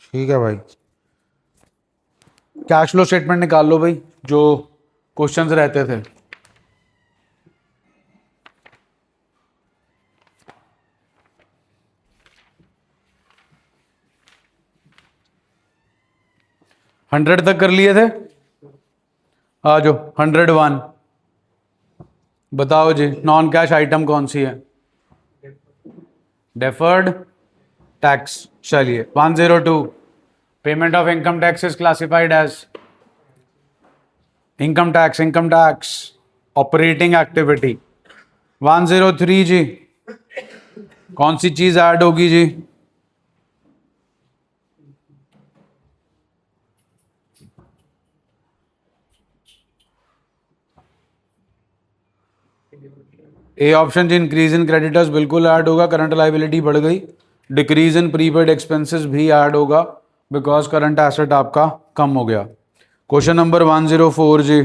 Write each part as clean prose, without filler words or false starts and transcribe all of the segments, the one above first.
ठीक है भाई, कैश फ्लो स्टेटमेंट निकाल लो भाई, जो क्वेश्चंस रहते थे। हंड्रेड तक कर लिए थे, आ जाओ 101। बताओ जी, नॉन कैश आइटम कौन सी है? Deferred tax. चलिए 102, payment of income tax is classified as income tax. Income tax operating activity. 103 जी, कौन सी चीज ऐड होगी जी? ए ऑप्शन जी, इंक्रीज इन क्रेडिटर्स बिल्कुल ऐड होगा, करंट लाइबिलिटी बढ़ गई। डिक्रीज इन प्रीपेड एक्सपेंसेस भी ऐड होगा, बिकॉज करंट एसेट आपका कम हो गया। क्वेश्चन नंबर 104 जी,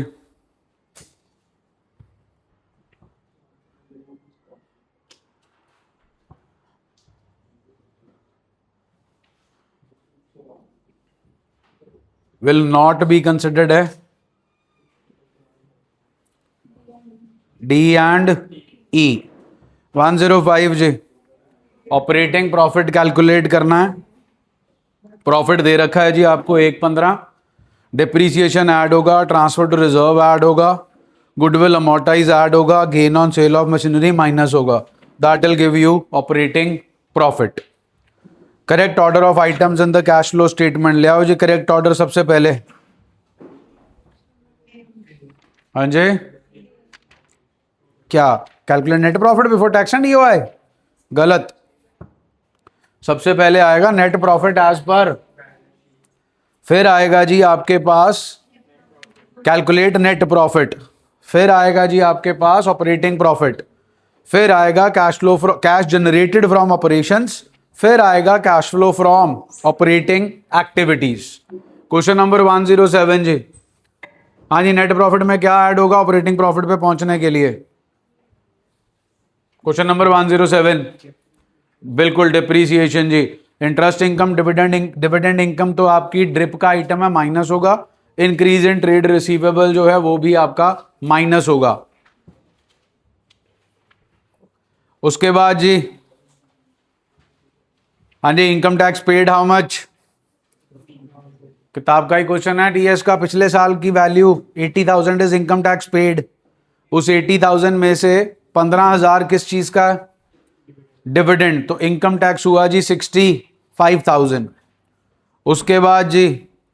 विल नॉट बी कंसिडर्ड है D and E. 105 ji, operating profit calculate करना है। प्रॉफिट दे रखा है जी आपको 115, डिप्रीसिएशन ऐड होगा, ट्रांसफर टू रिजर्व ऐड होगा, गुडविल अमोर्टाइज ऐड होगा, gain on sale of machinery minus होगा। That will give you operating profit. Correct order of items in the cash flow statement ले आओ जी। करेक्ट ऑर्डर सबसे पहले, हाँ जी, क्या? Calculate net profit before tax and EOI. गलत। सबसे पहले आएगा नेट प्रॉफिट एज पर, फिर आएगा जी आपके पास कैलकुलेट नेट प्रॉफिट, फिर आएगा जी आपके पास ऑपरेटिंग प्रॉफिट, फिर आएगा cash flow cash generated from operations, फिर आएगा cash flow from operating activities. Question number 107 जी, हाँ जी, नेट प्रॉफिट में क्या ऐड होगा ऑपरेटिंग प्रॉफिट पे पहुंचने के लिए? क्वेश्चन नंबर 107, बिल्कुल डिप्रीसिएशन जी। इंटरेस्ट इनकम, डिविडेंड इनकम तो आपकी ड्रिप का आइटम है, माइनस होगा। इंक्रीज इन ट्रेड रिसीवेबल जो है वो भी आपका माइनस होगा। उसके बाद जी, हाँ जी, income tax paid how much? किताब का ही क्वेश्चन है, टीएस का। पिछले साल की value 80,000 is income tax paid. उस 80,000 में से 15,000 किस चीज का? डिविडेंड। तो इनकम टैक्स हुआ जी 65,000। उसके बाद जी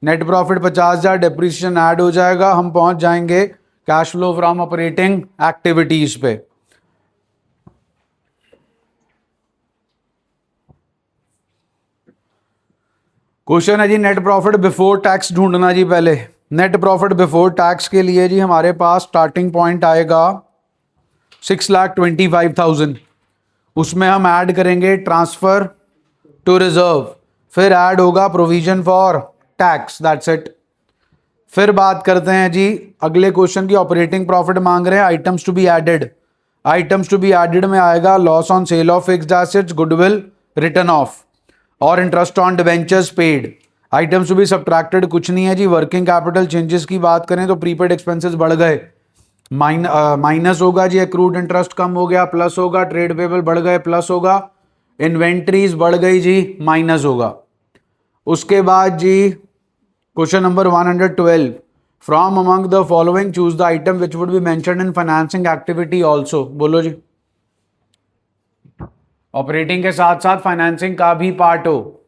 नेट प्रॉफिट 50,000, डिप्रीसिएशन ऐड हो जाएगा, हम पहुंच जाएंगे cash flow from operating activities पे। क्वेश्चन है जी नेट प्रॉफिट बिफोर टैक्स ढूंढना जी। पहले नेट प्रॉफिट बिफोर टैक्स के लिए जी हमारे पास स्टार्टिंग पॉइंट आएगा 6,25,000। उसमें हम ऐड करेंगे ट्रांसफर टू रिजर्व, फिर ऐड होगा provision for tax, that's it. फिर बात करते हैं जी अगले क्वेश्चन की, ऑपरेटिंग प्रॉफिट मांग रहे हैं, items to be added. Items to be added में आएगा loss on sale of fixed assets, goodwill written off, और interest on debentures paid. Items to be subtracted कुछ नहीं है जी। वर्किंग कैपिटल चेंजेस की बात करें तो प्रीपेड एक्सपेंसेस बढ़ गए, माइनस होगा जी। एक्रूड इंटरेस्ट कम हो गया, प्लस होगा। ट्रेड पेबल बढ़ गए, प्लस होगा। इन्वेंट्रीज बढ़ गई जी, माइनस होगा। उसके बाद जी question number 112, from among the following choose the item which would be mentioned in financing activity also. बोलो जी, ऑपरेटिंग के साथ साथ फाइनेंसिंग का भी पार्ट हो।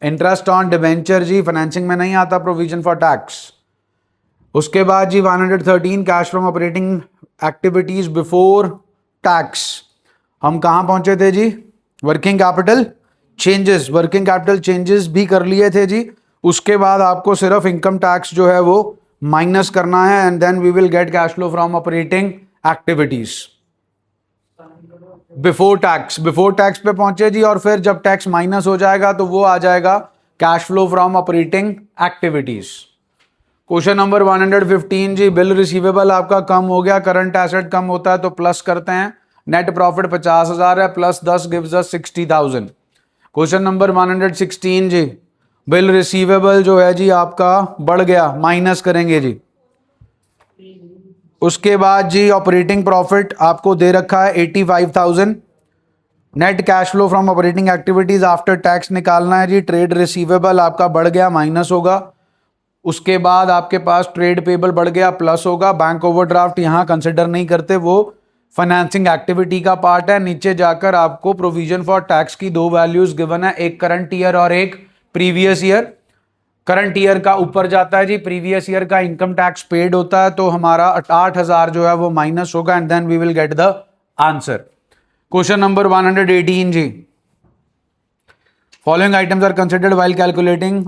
इंटरेस्ट ऑन डिवेंचर जी फाइनेंसिंग में नहीं आता, प्रोविजन फॉर टैक्स। उसके बाद जी 113, cash from operating activities before tax. हम कहां पहुंचे थे जी? Working capital changes. Working capital changes भी कर लिए थे जी। उसके बाद आपको सिर्फ इनकम टैक्स जो है वो माइनस करना है, and then we will get cash flow from operating activities before tax. Before tax पे पहुंचे जी, और फिर जब टैक्स माइनस हो जाएगा तो वो आ जाएगा cash flow from operating activities. Question number 115 जी, बिल रिसीवेबल आपका कम हो गया, करंट एसेट कम होता है तो प्लस करते हैं। नेट प्रॉफिट 50,000 है, plus 10 gives us 60,000। Question number 116 जी, बिल रिसीवेबल जो है जी आपका बढ़ गया, माइनस करेंगे जी। उसके बाद जी ऑपरेटिंग प्रॉफिट आपको दे रखा है 85,000। Net cash flow from operating activities after tax निकालना है जी। ट्रेड रिसीवेबल आपका बढ़ गया, माइनस होगा। उसके बाद आपके पास ट्रेड पेबल बढ़ गया, प्लस होगा। बैंक ओवरड्राफ्ट यहां कंसिडर नहीं करते, वो फाइनेंसिंग एक्टिविटी का पार्ट है। नीचे जाकर आपको प्रोविजन फॉर टैक्स की दो वैल्यूज गिवन है, एक करंट ईयर और एक प्रीवियस ईयर। करंट ईयर का ऊपर जाता है जी, प्रीवियस ईयर का इनकम टैक्स पेड होता है, तो हमारा 8,000 जो है वो माइनस होगा, and then we will get the answer. Question number 118 जी, following items are considered while calculating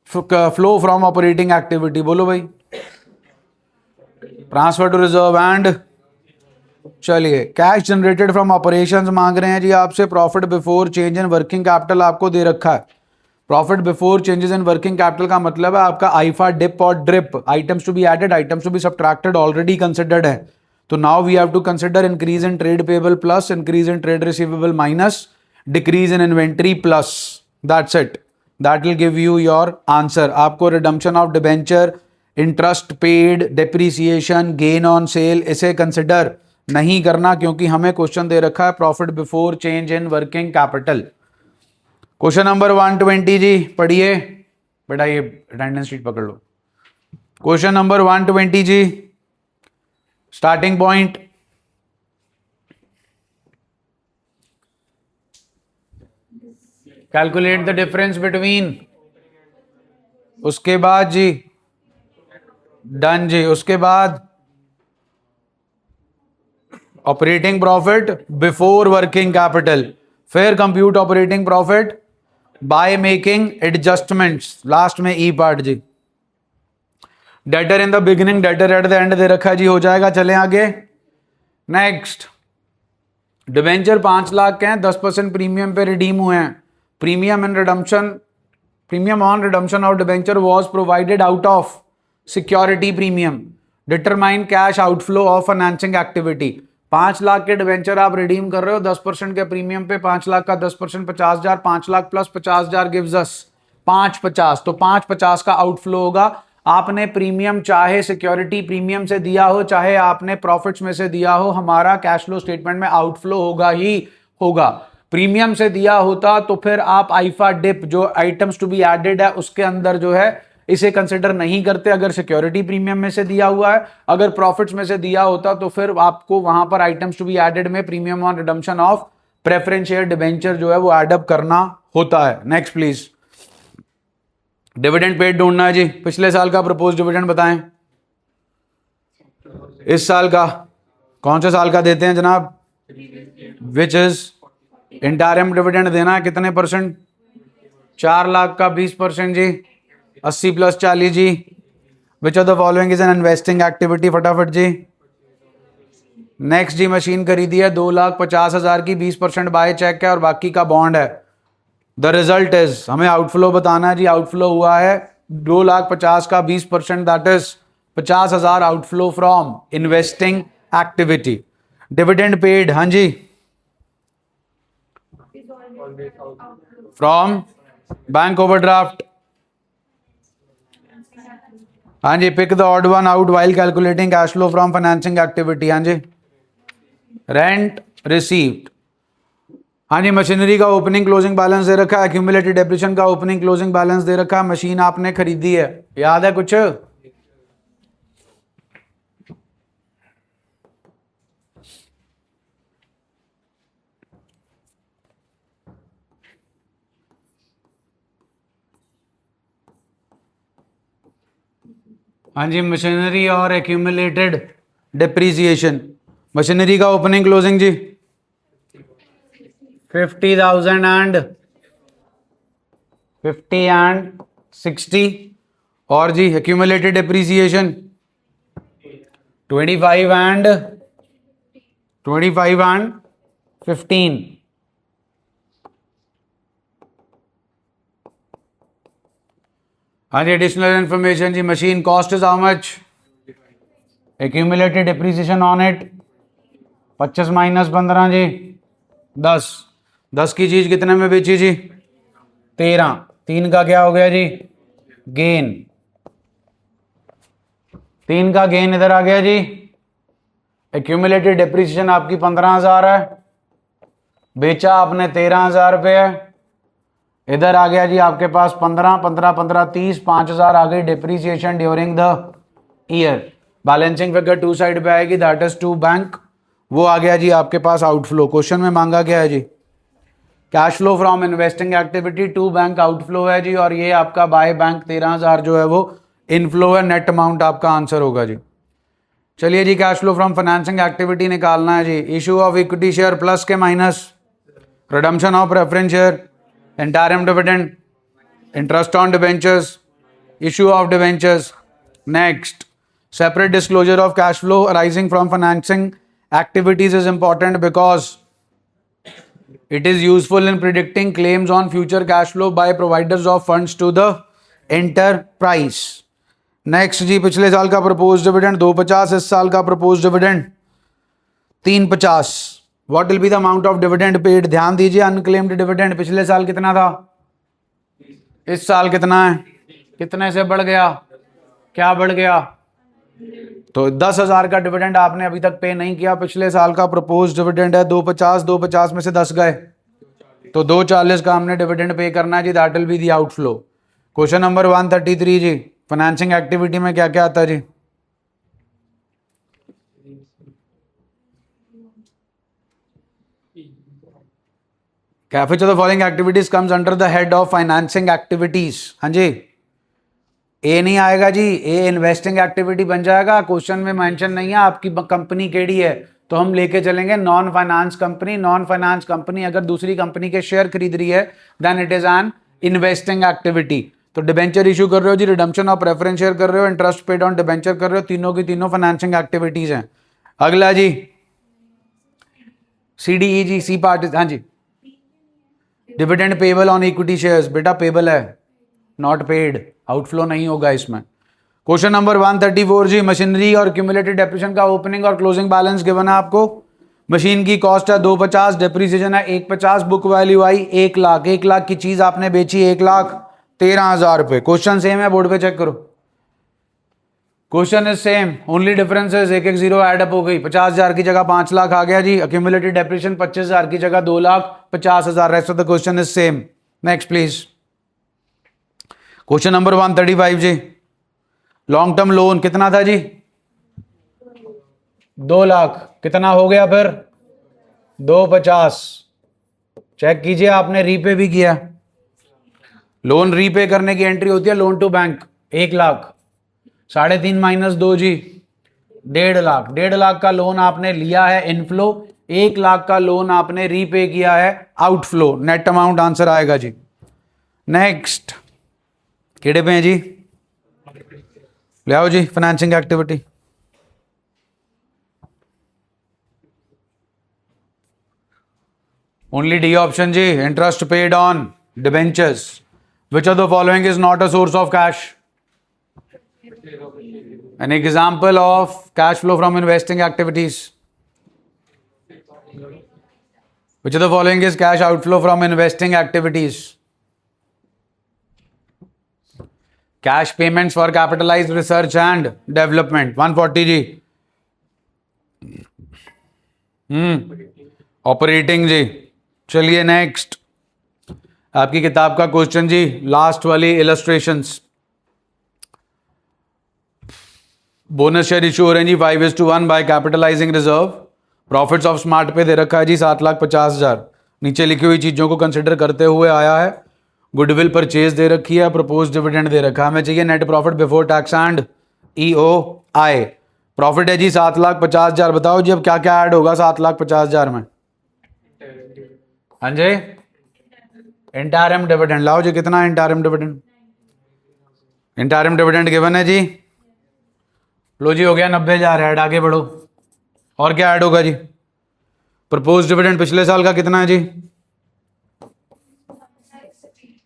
flow from operating activity. बोलो भाई। ट्रांसफर टू रिजर्व एंड, चलिए कैश जनरेटेड फ्रॉम ऑपरेशंस मांग रहे हैं जी आपसे। Profit before change in working capital आपको दे रखा है। Profit before changes in working capital का मतलब है आपका आईफा, डिप और drip, items to be added, items to be subtracted, already considered है। तो now we have to consider increase in trade payable plus increase in trade receivable minus decrease in inventory plus, that's it, that will give you your answer. आपको redemption of debenture, interest paid, depreciation, gain on sale, इसे consider नहीं करना, क्योंकि हमें question दे रखा है profit before change in working capital. Question number 120 जी, पढ़िए बेटा, ये अटेंडेंस शीट पकड़ लो। क्वेश्चन नंबर 120 जी, starting point, calculate the difference between, उसके बाद जी डन जी, उसके बाद operating profit before working capital, फिर compute operating profit by making adjustments, last में ई पार्ट जी। Debtor in the beginning, debtor at the end दे रखा है जी, हो जाएगा। चलें आगे। नेक्स्ट, डिबेंचर 5 लाख के हैं, 10% प्रीमियम पे रिडीम हुए हैं। Premium in redemption, premium on redemption of debenture was provided out of security premium. Determine cash outflow of financing activity. 5 lakh के डिबेंचर आप रिडीम कर रहे हो 10% के प्रीमियम पे, 5 लाख का 10% 50,000, 5 लाख प्लस 50,000 गिव्स अस 550, तो 550 का आउटफ्लो होगा। आपने प्रीमियम चाहे सिक्योरिटी प्रीमियम से दिया हो, चाहे आपने प्रॉफिट्स में से दिया हो, हमारा कैश फ्लो स्टेटमेंट में आउटफ्लो होगा ही होगा। प्रीमियम से दिया होता तो फिर आप आईफा डिप जो आइटम्स टू बी एडेड है उसके अंदर जो है इसे कंसिडर नहीं करते, अगर सिक्योरिटी प्रीमियम में से दिया हुआ है। अगर प्रॉफिट्स में से दिया होता तो फिर आपको वहां पर आइटम्स टू बी एडेड में premium on redemption of preference share debenture जो है वो एडअप करना होता है। Next please. डिविडेंड पेड ढूंढना है जी। पिछले साल का प्रपोज डिविडेंड बताएं, इस साल का, कौन से साल का देते हैं जनाब? विच इज इंटरिम डिविडेंड देना है कितने परसेंट? 4 लाख का 20% जी, 80 प्लस 40 जी। Which of the following is an investing activity, फटाफट जी। नेक्स्ट जी, मशीन खरीदी है 2,50,000 की, 20% बाय चेक है और बाकी का बॉन्ड है। द रिजल्ट इज, हमें आउटफ्लो बताना है जी। आउटफ्लो हुआ है 2,50,000 का 20%, that is 50,000 outflow from investing activity. Dividend paid, हाँ जी, फ्रॉम बैंक ओवरड्राफ्ट। हाँ जी, pick the odd one out while calculating cash flow from financing activity. हाँ जी, रेंट रिसीव्ड। हाँ जी, मशीनरी का ओपनिंग क्लोजिंग बैलेंस दे रखा है, एक्यूमुलेटेड डेप्रिसिएशन का ओपनिंग क्लोजिंग बैलेंस दे रखा है। मशीन आपने खरीदी है, याद है कुछ? हाँ जी, मशीनरी और एक्यूमुलेटेड डेप्रीसिएशन। मशीनरी का ओपनिंग क्लोजिंग जी 50,000 एंड 50 एंड 60, और जी एक्यूमुलेटेड डेप्रीसिएशन 25 एंड 15। हाँ जी, एडिशनल इंफॉर्मेशन जी, machine cost is how much? Accumulated depreciation on it 25 minus 15 जी 10। 10 की चीज कितने में बेची जी? 13। 3 का क्या हो गया जी? गेन। 3 का गेन इधर आ गया जी। एक्यूमुलेटेड डेप्रिसिएशन आपकी 15,000 है, बेचा आपने 13,000 रुपये है। इधर आ गया जी आपके पास 15, 15, 15, 30, 5,000 आ गई depreciation during the year. Balancing figure to side पे आएगी, दैट इज टू बैंक। वो आ गया जी आपके पास आउटफ्लो। क्वेश्चन में मांगा क्या है जी? Cash flow from investing activity to bank outflow है जी, और ये आपका बाय बैंक 13,000 जो है वो इनफ्लो है। नेट अमाउंट आपका आंसर होगा जी। चलिए जी, cash flow from financing activity निकालना है जी। Issue of equity share plus के minus, redemption of preference share, interim dividend, interest on debentures, issue of debentures. Next, separate disclosure of cash flow arising from financing activities is important because it is useful in predicting claims on future cash flow by providers of funds to the enterprise. Next जी, पिछले साल का propose dividend 250, इस साल का propose dividend 350। What will be the amount of dividend paid? ध्यान दीजिए, unclaimed dividend पिछले साल कितना था, इस साल कितना है, कितने से बढ़ गया, क्या बढ़ गया? तो 10,000 का डिविडेंड आपने अभी तक पे नहीं किया। पिछले साल का प्रपोज डिविडेंड है 250, 250 में से 10 गए तो 240 का हमने डिविडेंड पे करना है जी। That will be the outflow. Question number 133 जी, फाइनेंसिंग एक्टिविटी में क्या क्या आता है जी? Which of the following activities comes under the head of financing activities? हाँ जी, ए नहीं आएगा जी, ए इन्वेस्टिंग एक्टिविटी बन जाएगा। क्वेश्चन में मेंशन नहीं है आपकी कंपनी केड़ी है, तो हम लेके चलेंगे non finance company. Non finance company अगर दूसरी कंपनी के शेयर खरीद रही है then it is an investing activity. तो डिबेंचर इशू कर रहे हो जी, रिडम्पशन ऑफ प्रेफरेंस शेयर कर रहे हो, इंटरेस्ट पेड ऑन डिबेंचर कर रहे हो, तीनों की तीनों फाइनेंसिंग एक्टिविटीज हैं। अगला जी, सीडीई जी, सी पार्ट। हाँ जी, dividend payable on equity shares, बेटा पेबल है, नॉट पेड, आउटफ्लो नहीं होगा इसमें। क्वेश्चन नंबर 134 जी, मशीनरी और क्यूमुलेटेड डेप्रिसिएशन का ओपनिंग और क्लोजिंग बैलेंस गिवन है आपको। मशीन की कॉस्ट है 250, डेप्रिसिएशन है 150, बुक वैल्यू आई 1 लाख। 1 लाख की चीज आपने बेची 1,13,000 रुपए। क्वेश्चन सेम है, बोर्ड पे चेक करो। Question is same, only difference is एक एक जीरो एड अप हो गई। 50,000 की जगह 5 लाख आ गया जी। अक्यूमुलेटेड डेप्रिसिएशन 25,000 की जगह 2,50,000। Rest of the question is same. Next please. Question number 135 जी, लॉन्ग टर्म लोन कितना था जी? 2 लाख। कितना हो गया फिर? 250। चेक कीजिए, आपने रीपे भी किया। लोन रीपे करने की एंट्री होती है loan to bank 1 lakh. 3.5 minus 2 जी 1.5 लाख। 1.5 लाख का लोन आपने लिया है इनफ्लो, 1 लाख का लोन आपने रीपे किया है आउटफ्लो। नेट अमाउंट आंसर आएगा जी। नेक्स्ट, केड़े पे हैं जी? ले आओ जी, financing activity. Only D option जी, interest paid on debentures. Which of the following is not a source of cash? An example of cash flow from investing activities. Which of the following is cash outflow from investing activities? Cash payments for capitalized research and development 140 जी। Operating जी। चलिए next, आपकी किताब का question जी, last वाली illustrations. Bonus share issue हो रहे हैं जी 5:1 by capitalising reserve. Profits of smart पे दे रखा है जी 7,50,000। नीचे लिखी हुई चीजों को कंसिडर करते हुए आया है। गुडविल परचेज दे रखी है, प्रपोज डिविडेंड दे रखा है। हमें चाहिए net profit before tax and EOI। Profit है जी 7,50,000। बताओ जी अब क्या क्या ऐड होगा 7,50,000 में? हाँ जी, इंटरिम डिविडेंड लाओ जी। कितना interim dividend? Interim dividend given है जी, लो जी, हो गया 90,000 ऐड। आगे बढ़ो, और क्या ऐड होगा जी? प्रपोज डिविडेंड पिछले साल का कितना है जी?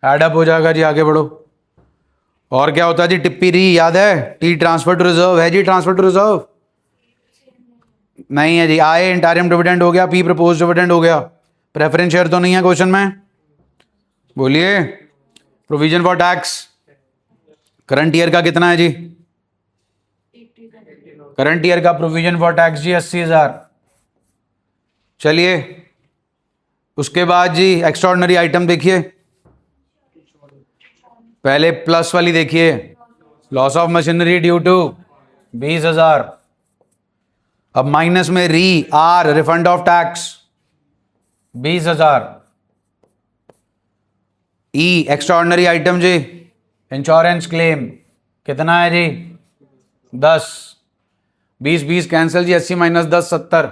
ऐड अप हो जाएगा जी। आगे बढ़ो, और क्या होता है जी? टिप्पी री याद है? टी ट्रांसफर टू रिजर्व है जी। ट्रांसफर टू रिजर्व नहीं है जी। आए इंटरिम डिविडेंड हो गया, पी प्रपोज डिविडेंड हो गया। प्रेफरेंस शेयर तो नहीं है क्वेश्चन में? बोलिए। Provision for tax current year का कितना है जी? करंट ईयर का प्रोविजन फॉर टैक्स जी 80,000। चलिए उसके बाद जी एक्स्ट्राऑर्डिनरी आइटम देखिए, पहले प्लस वाली देखिए, loss of machinery due to 20,000। अब माइनस में refund of tax 20,000। E extraordinary item जी इंश्योरेंस क्लेम कितना है जी? 10। 20 20 कैंसिल जी, 80 माइनस 10 70।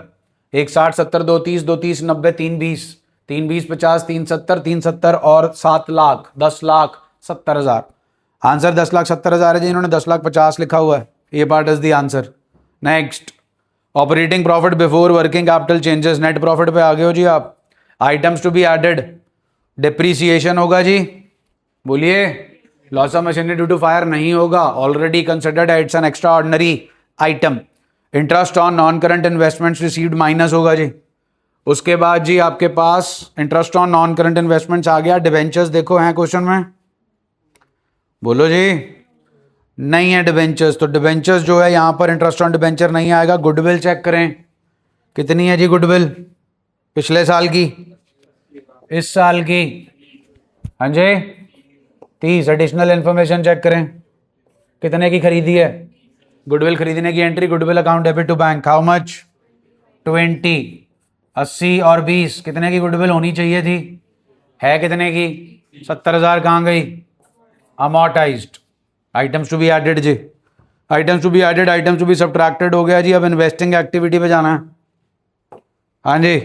1 60 70 2 30 2 30 90 3 20 3 20 50 3 70 3 70 और 7 लाख 10,70,000। आंसर 10,70,000 है जी, इन्होंने 10,50,000 लिखा हुआ है। ये part is the answer. Next operating profit before working capital changes, net profit पे आ गए हो जी आप। Items to be added, depreciation होगा जी, बोलिए। Loss of machinery due to fire नहीं होगा, already considered, it's an extraordinary item. Interest on non current investments received minus होगा जी। उसके बाद जी आपके पास interest on non current investments आ गया। डिबेंचर्स देखो हैं क्वेश्चन में, बोलो जी। नहीं है डिबेंचर्स, तो डिबेंचर्स जो है यहां पर इंटरेस्ट ऑन डिबेंचर नहीं आएगा। गुडविल चेक करें, कितनी है जी गुडविल? पिछले साल की, इस साल की, हाँ जी 30। एडिशनल इंफॉर्मेशन चेक करें, कितने की खरीदी है गुडविल? खरीदने की entry goodwill account debit to bank, how much? 20। 80 और 20 कितने की गुडविल होनी चाहिए थी? है कितने की? 70,000 कहाँ गई? Amortised. Items to be added जी, items to be added, items to be subtracted हो गया जी। अब इन्वेस्टिंग एक्टिविटी पे जाना है। हाँ जी,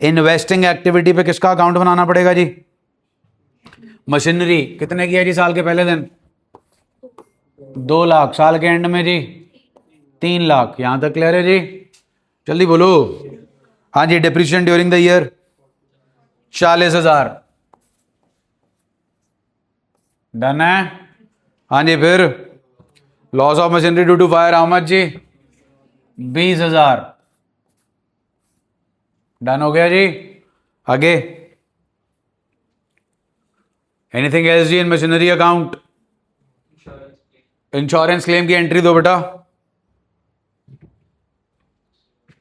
इन्वेस्टिंग एक्टिविटी पे किसका अकाउंट बनाना पड़ेगा जी? मशीनरी कितने की है जी साल के पहले दिन? 2 लाख। साल के एंड में जी 3 लाख। यहां तक क्लियर है जी? जल्दी बोलो। हाँ जी, depreciation during the year 40,000। Done है? हाँ जी, फिर loss of machinery due to fire how much जी? 20,000। डन हो गया जी। आगे एनीथिंग एल्स जी in machinery account? Insurance claim की एंट्री दो बेटा।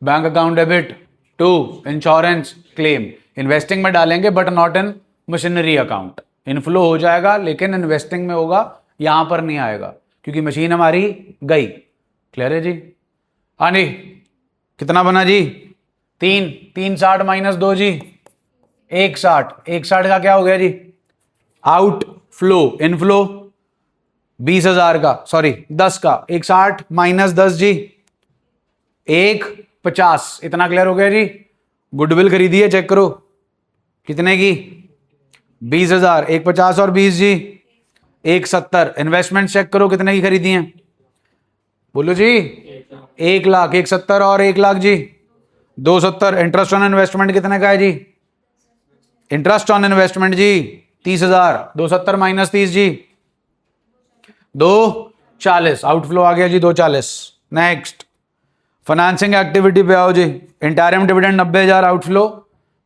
Bank account debit to insurance claim, investing में डालेंगे but not in machinery account. Inflow हो जाएगा लेकिन इन्वेस्टिंग में होगा, यहां पर नहीं आएगा क्योंकि मशीन हमारी गई। क्लियर है जी? हाँ जी, कितना बना जी? 3। 3 60 माइनस 2 जी 160। 160 का क्या हो गया जी? Out flow. इनफ्लो 20,000 का, सॉरी 10 का। 160 माइनस 10 जी 150। इतना क्लियर हो गया जी? गुडविल खरीदी है, चेक करो कितने की? 20,000। 150 और 20 जी 170। इन्वेस्टमेंट चेक करो कितने की खरीदी है, बोलो जी। 1 लाख। 170 और 1 लाख जी 270। इंटरेस्ट ऑन इन्वेस्टमेंट कितने का है जी? इंटरेस्ट ऑन इन्वेस्टमेंट जी 30,000। 270 माइनस 30 जी 240। आउटफ्लो आ गया जी 240। नेक्स्ट फाइनेंसिंग एक्टिविटी पे आओ जी। Interim dividend 90,000 outflow.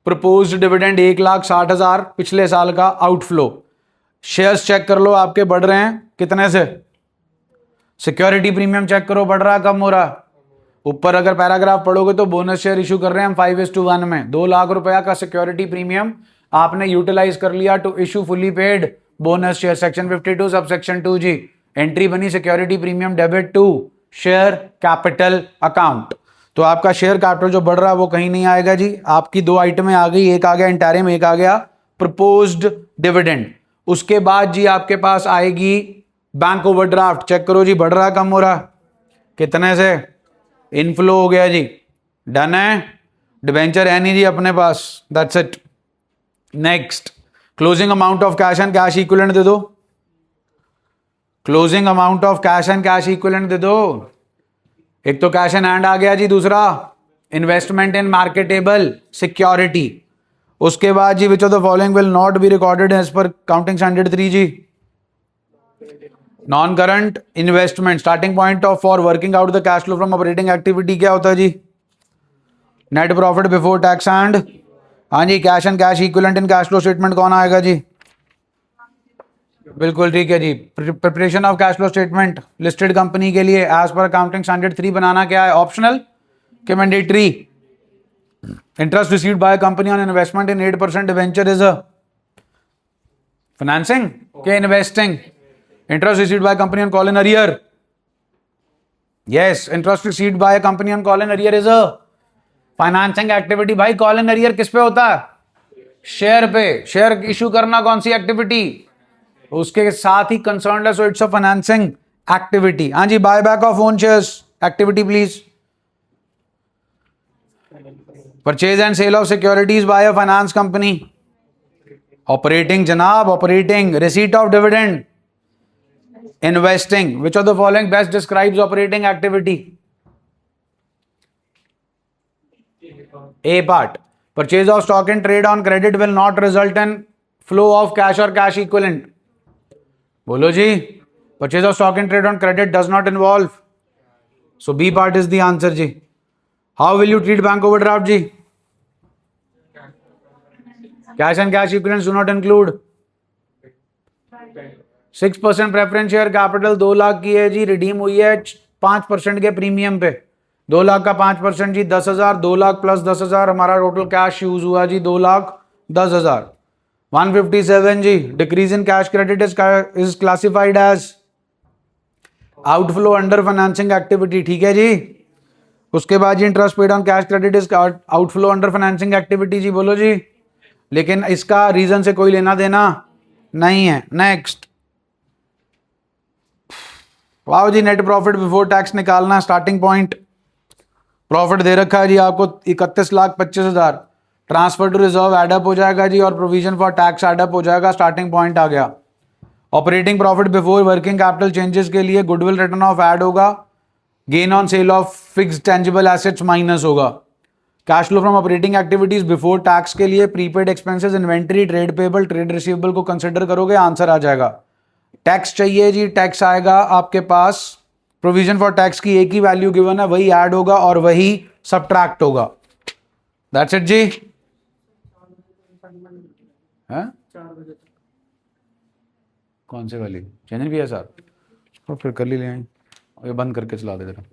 Proposed dividend 1,60,000 पिछले साल का आउटफ्लो। शेयर्स चेक कर लो आपके बढ़ रहे हैं कितने से? सिक्योरिटी प्रीमियम चेक करो बढ़ रहा कम हो रहा? ऊपर अगर पैराग्राफ पढ़ोगे तो बोनस शेयर इशू कर रहे हैं हम 5:1 में। 2 लाख रुपया का सिक्योरिटी प्रीमियम आपने यूटिलाइज कर लिया to issue fully paid bonus share. Section 52 sub section 2 जी। एंट्री बनी security premium debit to share capital account. तो आपका शेयर कैपिटल जो बढ़ रहा है वो कहीं नहीं आएगा जी। आपकी 2 आइटमें आ गई, एक आ गया इंटरिम, एक आ गया प्रपोज्ड डिविडेंड। उसके बाद जी आपके पास आएगी बैंक ओवरड्राफ्ट। चेक करो जी बढ़ रहा कम हो रहा? कितने से? इनफ्लो हो गया जी। डन है? डिबेंचर है नहीं जी अपने पास, that's it. Next closing amount of cash and cash equivalent दे दो। Closing amount of cash and cash equivalent दे दो। एक तो कैश एंड हैंड आ गया जी, दूसरा इन्वेस्टमेंट इन मार्केटेबल सिक्योरिटी। उसके बाद जी which of the following will not be recorded as per counting standard 3 जी? Non current investment. Starting point of for working out the cash flow from operating activity क्या होता है जी? Net profit before tax and हाँ जी, cash and cash equivalent in cash flow statement कौन आएगा जी? बिल्कुल ठीक है जी। Preparation of cash flow statement listed company के लिए एज पर अकाउंटिंग स्टैंडर्ड 3 बनाना क्या है, ऑप्शनल के mandatory? Interest received by company on investment in 8% debenture is a financing के investing? Interest received by company on call in arrear, yes, interest received by company on call in arrear is a financing activity. भाई call in arrear किस पे होता है? Share पे। Share issue करना कौन सी activity? उसके साथ ही कंसर्न है, so it's a financing activity. हाँ जी, buy back of own shares activity please. Purchase and sale of securities by a finance company, operating जनाब, operating. Receipt of dividend, investing. Which of the following best describes operating activity? A part. Purchase of stock in trade on credit will not result in flow of cash or cash equivalent. बोलो जी, purchase of stock in trade on credit does not involve. So B part is the answer जी. How will you treat bank overdraft जी? Cash and cash equivalents do not include. 6% preference share capital 2 lakh की है जी, redeem हुई है 5% के premium पे। 2 लाख का 5% जी 10,000, 2 lakh plus 10,000, हमारा टोटल कैश यूज हुआ जी 2,10,000। 157 जी, decrease in cash credit is classified as outflow under financing activity, ठीक है जी। उसके बाद जी interest paid on cash credit is outflow under financing activity जी, बोलो जी। लेकिन इसका रीजन से कोई लेना देना नहीं है। नेक्स्ट, वाओ जी, नेट प्रॉफिट बिफोर टैक्स निकालना, स्टार्टिंग पॉइंट प्रॉफिट दे रखा है जी आपको 31,25,000, ट्रांसफर टू रिजर्व एडअप हो जाएगा जी और प्रोविजन फॉर टैक्स एडअप हो जाएगा, स्टार्टिंग पॉइंट आ गया। Operating profit before working capital changes के लिए गुडविल रिटर्न ऑफ ऐड होगा, gain on sale of fixed tangible assets minus होगा। Cash flow from operating activities before tax के लिए prepaid expenses, inventory, trade payable, trade receivable को consider करोगे, answer आ जाएगा। टैक्स चाहिए जी, टैक्स आएगा आपके पास, प्रोविजन फॉर टैक्स की एक ही वैल्यू गिवन है, वही ऐड होगा और वही सबट्रैक्ट होगा। दैट्स इट जी। है कौन से वाली चैनल भी है सर? तो फिर कर ली ले, ये बंद करके चला दे जरा।